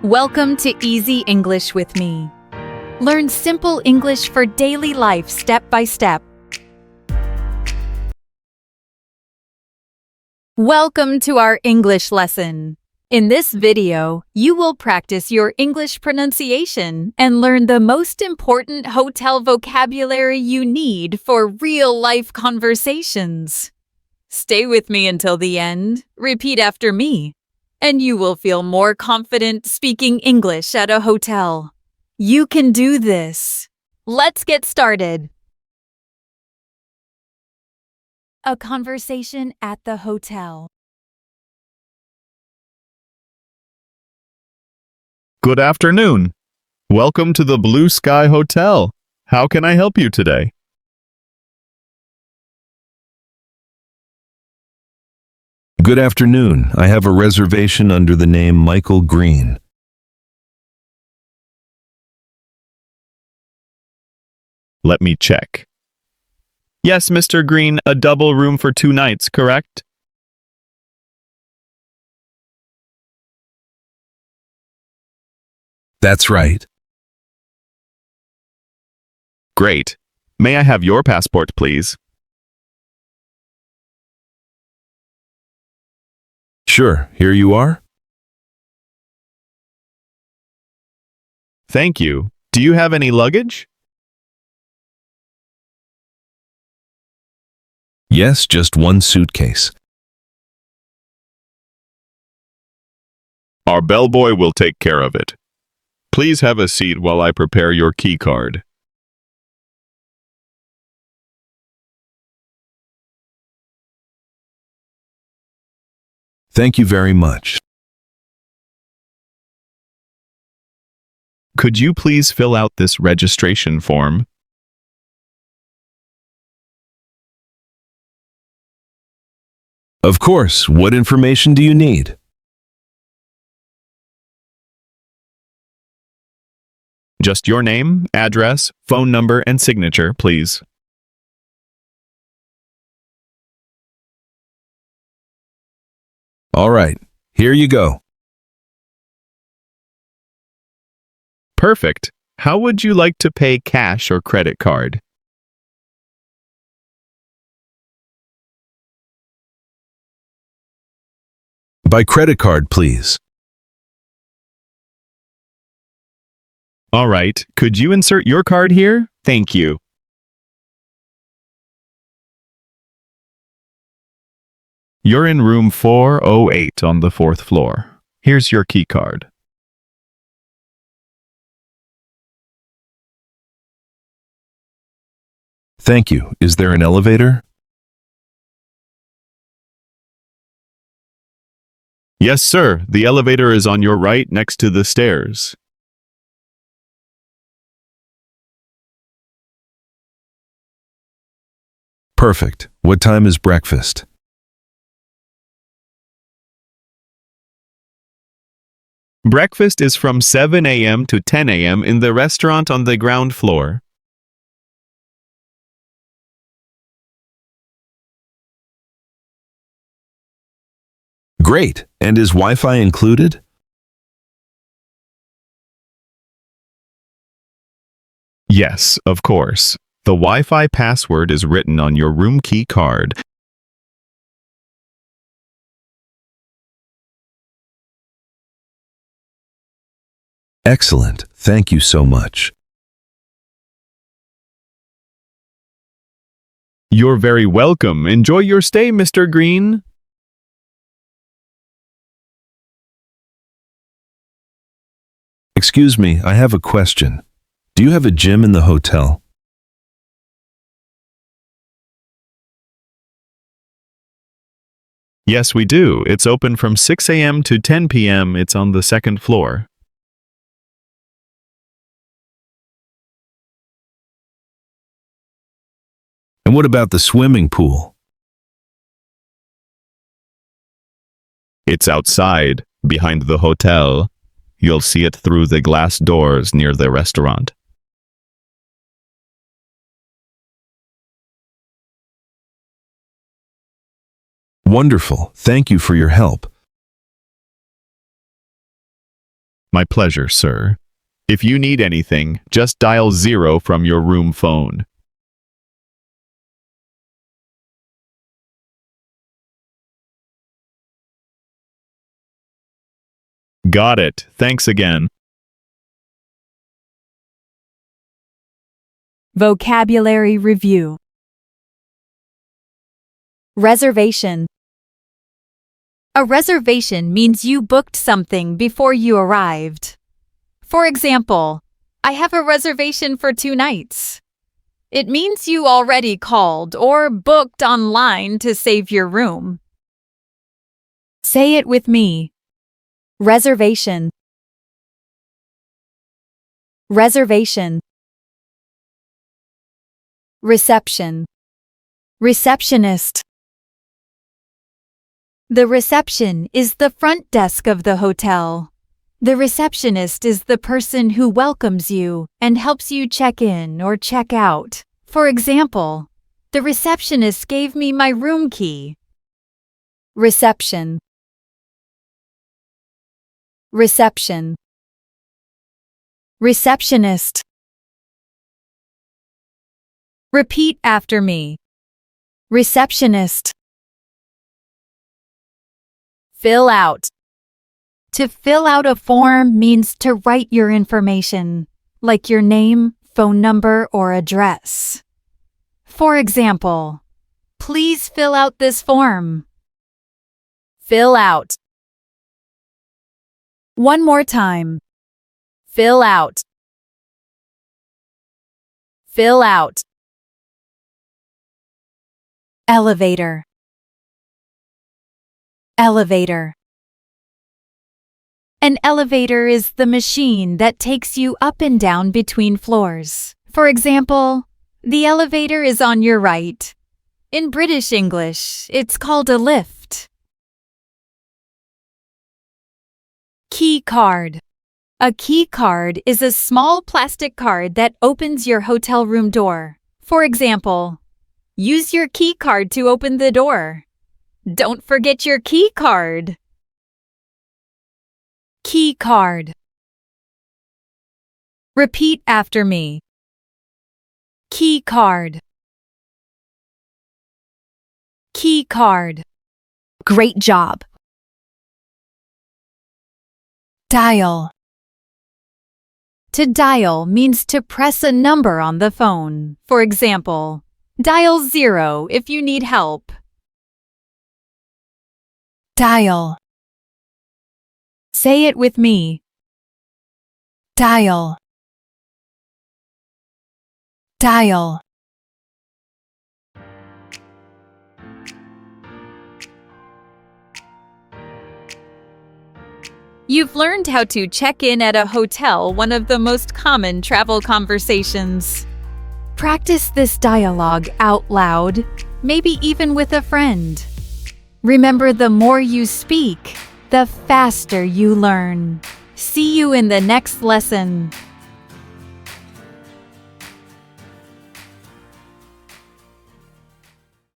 Welcome to Easy English with me. Learn simple English for daily life step by step. Welcome to our English lesson. In this video, you will practice your English pronunciation and learn the most important hotel vocabulary you need for real-life conversations. Stay with me until the end. Repeat after me, and you will feel more confident speaking English at a hotel. You can do this. Let's get started. A conversation at the hotel. Good afternoon. Welcome to the Blue Sky Hotel. How can I help you today? Good afternoon. I have a reservation under the name Michael Green. Let me check. Yes, Mr. Green, a double room for 2 nights, correct? That's right. Great. May I have your passport, please? Sure, here you are. Thank you. Do you have any luggage? Yes, just one suitcase. Our bellboy will take care of it. Please have a seat while I prepare your key card. Thank you very much. Could you please fill out this registration form? Of course, what information do you need? Just your name, address, phone number, and signature, please. All right, here you go. Perfect. How would you like to pay, cash or credit card? By credit card, please. All right. Could you insert your card here? Thank you. You're in room 408 on the 4th floor. Here's your key card. Thank you. Is there an elevator? Yes, sir. The elevator is on your right next to the stairs. Perfect. What time is breakfast? Breakfast is from 7 a.m. to 10 a.m. in the restaurant on the ground floor. Great. And is Wi-Fi included? Yes, of course. The Wi-Fi password is written on your room key card. Excellent. Thank you so much. You're very welcome. Enjoy your stay, Mr. Green. Excuse me, I have a question. Do you have a gym in the hotel? Yes, we do. It's open from 6 a.m. to 10 p.m. It's on the 2nd floor. And what about the swimming pool? It's outside, behind the hotel. You'll see it through the glass doors near the restaurant. Wonderful. Thank you for your help. My pleasure, sir. If you need anything, just dial 0 from your room phone. Got it. Thanks again. Vocabulary review. Reservation. A reservation means you booked something before you arrived. For example, I have a reservation for 2 nights. It means you already called or booked online to save your room. Say it with me. Reservation. Reservation. Reception. Receptionist. The reception is the front desk of the hotel. The receptionist is the person who welcomes you and helps you check in or check out. For example, the receptionist gave me my room key. Reception. Reception. Receptionist. Repeat after me. Receptionist. Fill out. To fill out a form means to write your information, like your name, phone number, or address. For example, please fill out this form. Fill out. One more time. Fill out. Fill out. Elevator. Elevator. An elevator is the machine that takes you up and down between floors. For example, the elevator is on your right. In British English, it's called a lift. Key card. A key card is a small plastic card that opens your hotel room door. For example, use your key card to open the door. Don't forget your key card. Key card. Repeat after me. Key card. Key card. Great job. Dial. To dial means to press a number on the phone. For example, dial 0 if you need help. Dial. Say it with me. Dial. Dial. You've learned how to check in at a hotel, one of the most common travel conversations. Practice this dialogue out loud, maybe even with a friend. Remember, the more you speak, the faster you learn. See you in the next lesson.